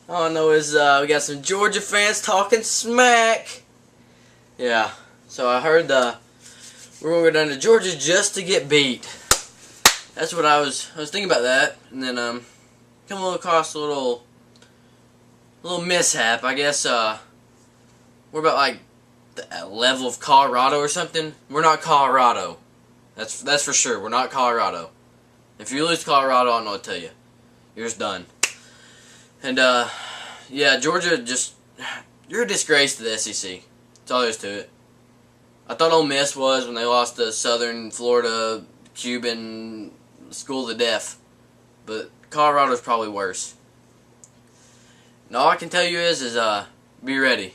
All I know is we got some Georgia fans talking smack. Yeah, so I heard we're gonna go down to Georgia just to get beat. That's what I was thinking about that, and then come across a little mishap. I guess we're about like the level of Colorado or something. We're not Colorado. That's for sure. We're not Colorado. If you lose to Colorado, I don't know what to tell you. You're just done. And yeah, Georgia you're a disgrace to the SEC. That's all there is to it. I thought Ole Miss was when they lost to Southern Florida Cuban School of the Deaf, but Colorado's probably worse. And all I can tell you is be ready.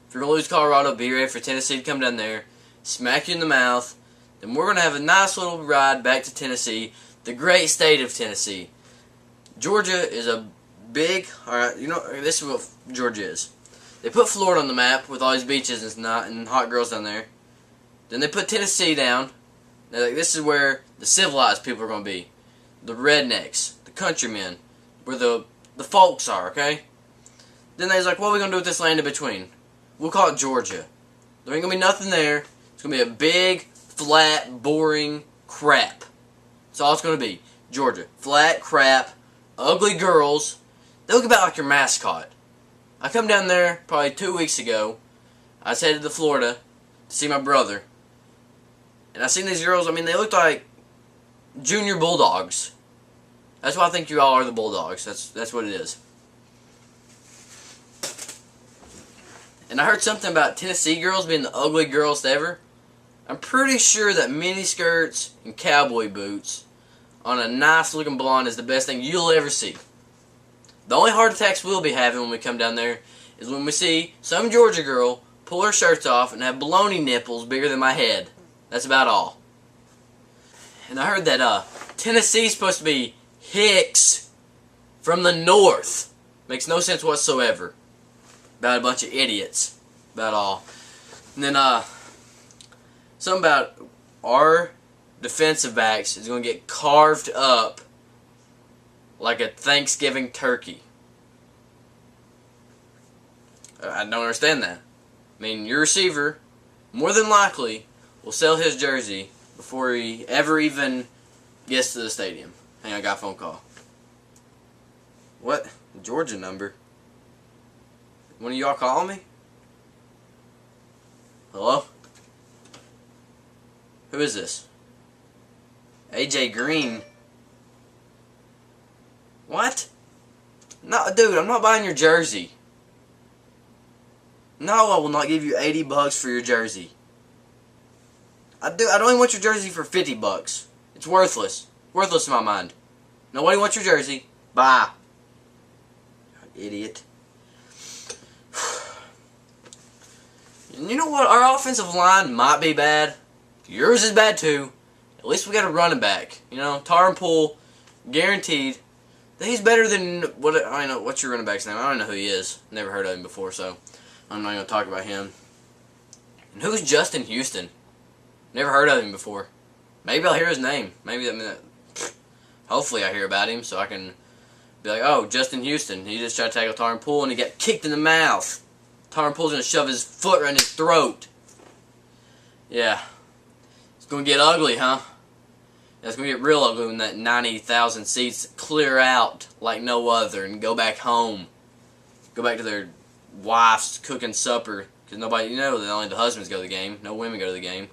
If you're gonna lose Colorado, be ready for Tennessee to come down there, smack you in the mouth. Then we're gonna have a nice little ride back to Tennessee, the great state of Tennessee. Georgia is a big, alright, you know, this is what Georgia is. They put Florida on the map with all these beaches and hot girls down there. Then they put Tennessee down. They're like, this is where the civilized people are going to be. The rednecks, the countrymen, where the folks are, okay? Then they're like, what are we going to do with this land in between? We'll call it Georgia. There ain't going to be nothing there. It's going to be a big, flat, boring crap. That's all it's going to be. Georgia. Flat, crap, ugly girls. They look about like your mascot. I come down there probably 2 weeks ago. I was headed to Florida to see my brother. And I seen these girls, I mean, they looked like junior bulldogs. That's why I think you all are the Bulldogs. That's what it is. And I heard something about Tennessee girls being the ugly girls ever. I'm pretty sure that mini skirts and cowboy boots on a nice looking blonde is the best thing you'll ever see. The only heart attacks we'll be having when we come down there is when we see some Georgia girl pull her shirts off and have baloney nipples bigger than my head. That's about all. And I heard that Tennessee's supposed to be Hicks from the north. Makes no sense whatsoever. About a bunch of idiots. About all. And then something about our defensive backs is going to get carved up like a Thanksgiving turkey. I don't understand that. I mean, your receiver, more than likely, will sell his jersey before he ever even gets to the stadium. Hang on, I got a phone call. What? Georgia number? One of y'all calling me? Hello? Who is this? AJ Green. What? No, dude, I'm not buying your jersey. No, I will not give you $80 for your jersey. I don't even want your jersey for $50. It's worthless. Worthless in my mind. Nobody wants your jersey. Bye. Idiot. And you know what? Our offensive line might be bad. Yours is bad too. At least we got a running back. You know, Tar and Pool, guaranteed. He's better than I don't know what's your running back's name. I don't know who he is. Never heard of him before, so I'm not going to talk about him. And who's Justin Houston? Never heard of him before. Maybe I'll hear his name. Maybe hopefully I hear about him so I can be like, oh, Justin Houston. He just tried to tackle Tar and Pool and he got kicked in the mouth. Tar and Pool's going to shove his foot right in his throat. Yeah. It's going to get ugly, huh? It's going to get real ugly when that 90,000 seats clear out like no other and go back home. Go back to their wives cooking supper. Because nobody, you know, that only the husbands go to the game. No women go to the game.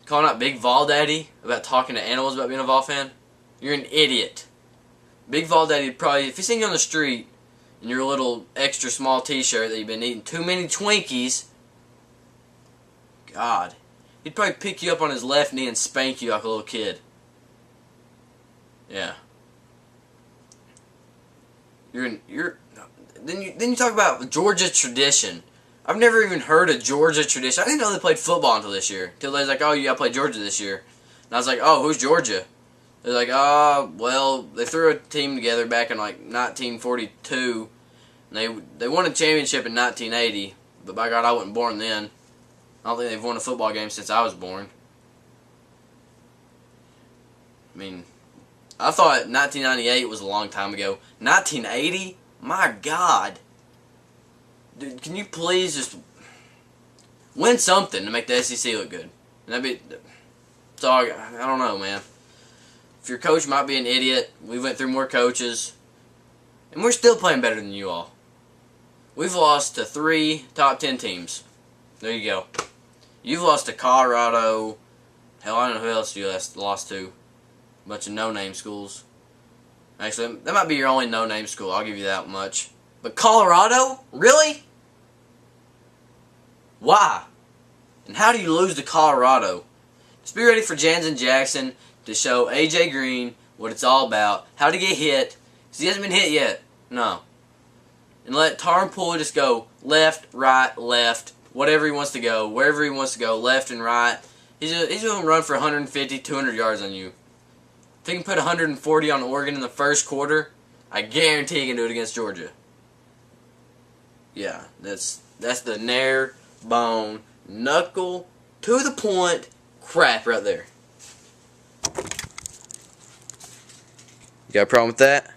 Calling out Big Vol Daddy about talking to animals about being a Vol fan? You're an idiot. Big Vol Daddy probably, if he seen you on the street in your little extra small t-shirt that you've been eating too many Twinkies, God, he'd probably pick you up on his left knee and spank you like a little kid. Yeah. Then you talk about Georgia tradition. I've never even heard of Georgia tradition. I didn't know they played football until this year. Until they was like, oh, you got to play Georgia this year. And I was like, oh, who's Georgia? They're like, oh, well, they threw a team together back in like 1942. And they won a championship in 1980. But by God, I wasn't born then. I don't think they've won a football game since I was born. I mean, I thought 1998 was a long time ago. 1980? My God. Dude, can you please just win something to make the SEC look good? And that'd be... So I don't know, man. If your coach might be an idiot, we went through more coaches, and we're still playing better than you all. We've lost to 3 top 10 teams. There you go. You've lost to Colorado. Hell, I don't know who else you lost to. A bunch of no-name schools. Actually, that might be your only no-name school. I'll give you that much. But Colorado? Really? Why? And how do you lose to Colorado? Just be ready for Jansen Jackson to show AJ Green what it's all about. How to get hit. Because he hasn't been hit yet. No. And let Taron Poole just go left, right, left. Whatever he wants to go. Wherever he wants to go. Left and right. He's going to run for 150, 200 yards on you. If he can put 140 on Oregon in the first quarter, I guarantee he can do it against Georgia. Yeah, that's the nair, bone, knuckle, to the point crap right there. You got a problem with that?